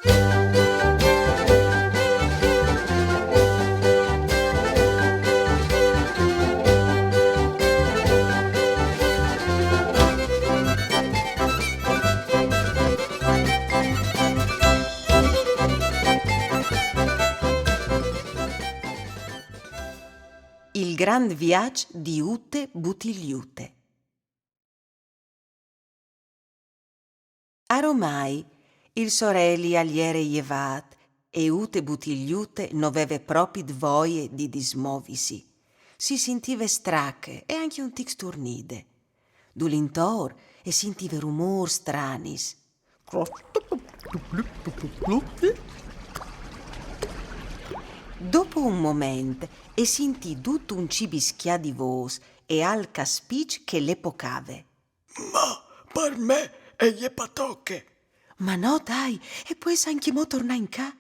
Il grand viaggio di Ute Butigliute. Aromai il sorelli aliere jevat e Ute Butigliute non aveva proprio voglia di dismovisi. Si sentiva strache e anche un tic sturnide. Dulintor e sentiva rumor stranis. Dopo un momento e sentì tutto un cibischia di voce e al caspiccio che le pocave. Ma per me è gli patocche. Ma no, dai, e poi anche mo torna in ca.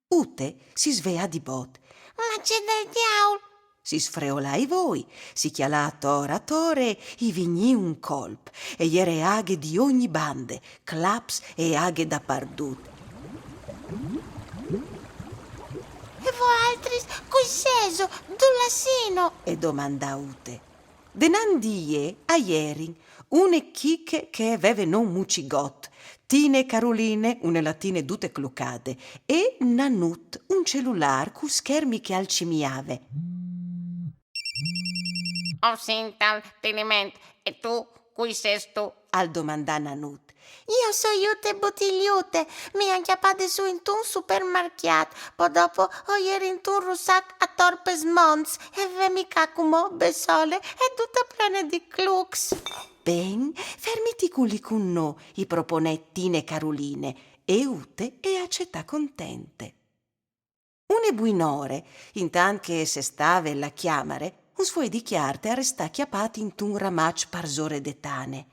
Ute si svea di bot. Ma c'è del diavolo! Si sfreolà i voi, si chialà a tore, i vigni un colp, e iere aghe di ogni bande, claps e aghe da pardut. E voi altri, cui seso, dulassino? E domanda Ute. Denandie a ieri, une chicche che aveva non mucigot, Tine e Caroline, une latine tutte clucate, e Nanut, un cellulare cu schermi che alcimiave. Ho sento tenimento. E tu, cui sei tu? Al domandà Nanut. Io so Ute Butigliute, mi han chiappate su in un supermercato, poi dopo ho ieri in un russac a Torpes Mons e ve mi cacumo besole e tutta plena di clux. Ben, fermiti culli con no, i proponè Tine e Caroline, e Ute e accetta contente. Une buinore, intant che se stava la chiamare, un suoi dichiarte a restà chiappati in un ramac parzore d'etane.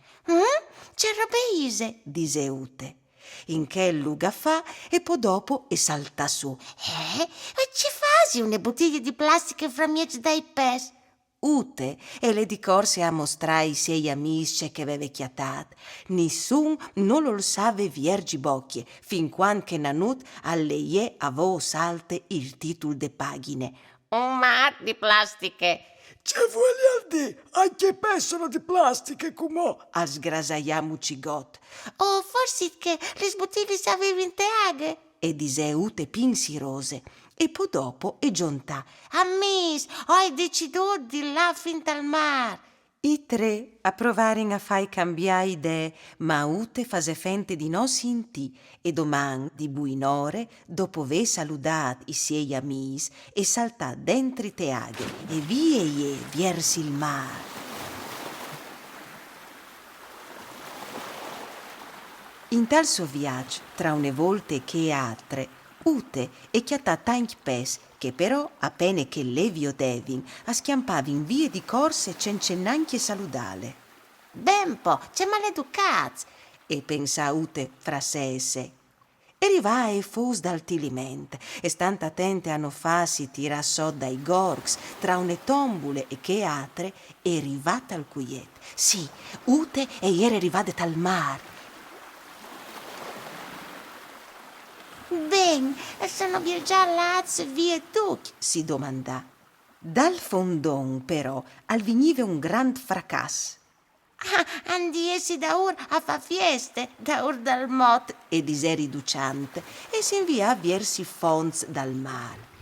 C'è robeise, Dise Ute. In che luga fa e poi dopo e salta su. E ci fasi une bottiglie di plastica fra mieci dai pes? Ute e le di corse a mostrare i sei amici che aveva chiatat. Nessun non lo save viergi bocchie, fin quando che Nanut alleie a voce alte il titolo de pagine. Un mar di plastiche. C'è voglia di anche persone di plastica come A sgrasaiamo cigot. O forse che le bottiglie si avevano in teaghe? E dise Ute pinsirose. E poi dopo e giuntà. Ammis, ho deciduto di là fin dal mar. I tre approvaren a fai cambiare idee, ma Ute fase fente di non sentì e doman di buinore, dopo aver salutat i suoi amici, e saltà dentro i teaghe e vie verso il mare. In tal suo viaggio, tra une volte che altre, Ute e chiattà tanti pes che però, appena che Levio Devin, schiampavin vie di corse senza neanche saludale. Bempo, c'è maleducats. E pensa Ute fra sé e sé. E rivà e fos dal tiliment, e stant attente a non farsi tirà so dai gorgs, tra une tombule e che altre, e rivata al cuiet. Sì, Ute e ieri rivade tal mar. Ben, sono viaggiati via tutti. Si domandà. Dal fondon, però, al veniva un grand fracasso. Andiesi da ur a fa fieste, da ur dal mot. E dise riduciante, e si invia verso i fonds dal mare.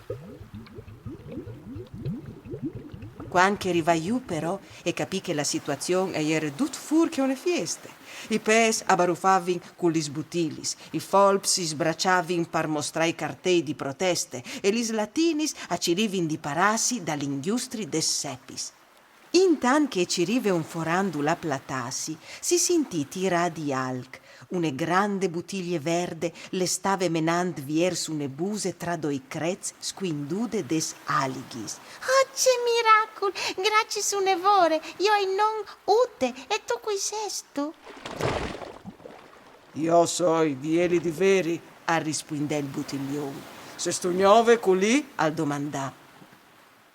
Quando rivaiù però e capì che la situazione era tut fur che une fieste. I pes abaruffavin con gli sbutilis, i folps si sbracciavin per mostrare i cartei di proteste e gli latinis accirivin di parassi dall'ingiustri des sepis. Intan che ci rive un forandula platasi, si sentì tira di alc. Une grande bottiglie verde le stave menand verso une buse tra doi crez squindude des alighis. Oh, c'è miracolo! Grazie su nevore, io e non Ute, e tu qui sei tu? io so di eli di veri. A rispondè il butiglione. Se sto gnove colì Al domandà.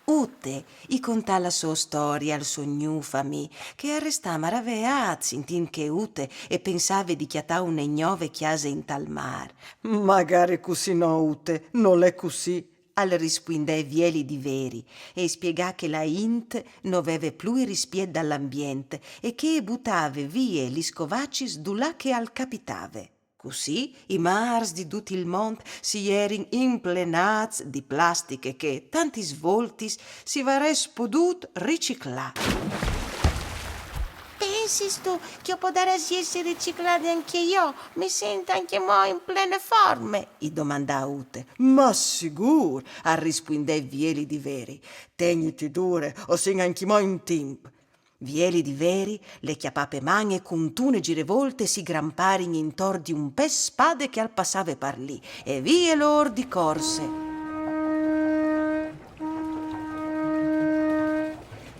Ute gli contà la sua storia al suo new famì, che arrestà maravegliat, sentin che Ute e pensava di chiatà un ignove chiase in tal mar. Magari così no, Ute, non è così. Al rispondè Vieli di Veri e spiegà che la int non aveva più rispetto dall'ambiente e che buttava via gli scovacci là che al capitave. Così i mars di tutto il mondo si erin implenati di plastiche che, tanti svolti, si vares podut riciclare. Pensi tu che io potrei essere riciclata anche io? Mi sento anche mo in plena forme. Gli domandà Ute. Ma sicuro, rispondè Vieli di Veri. Tegniti dure, o sin anche mo in tempo. Vieli di Veri, le chiapape magne con tune girevolte si gramparin intor di un pes spade che al passave par lì e vie lor di corse.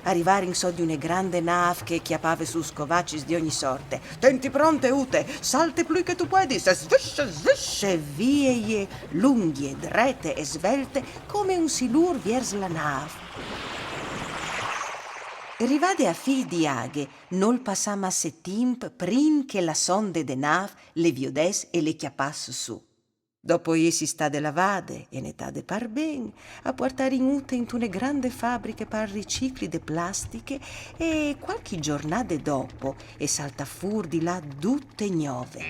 Arrivare in so di una grande nave che chiappava su scovacci di ogni sorte. Tenti pronte, Ute, salte più che tu puoi, se svisce, vie lunghe, drette e svelte come un silur vers la nave. Rivade a fil di aghe, non passama se timp prin che la sonde de nav le viodes e le chiappasse su. Dopo si sta de lavade e ne tade par ben a portare in Ute in une grande fabbriche par ricicli de plastiche e qualche giornata dopo e salta fur di là tutte gnove.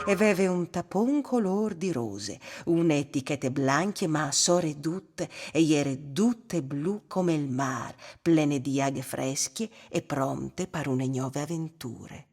E aveva un tapon color di rose, une etichette blanche ma soredutte e iere tutte blu come il mar, plene di aghe fresche e pronte per une gnove avventure.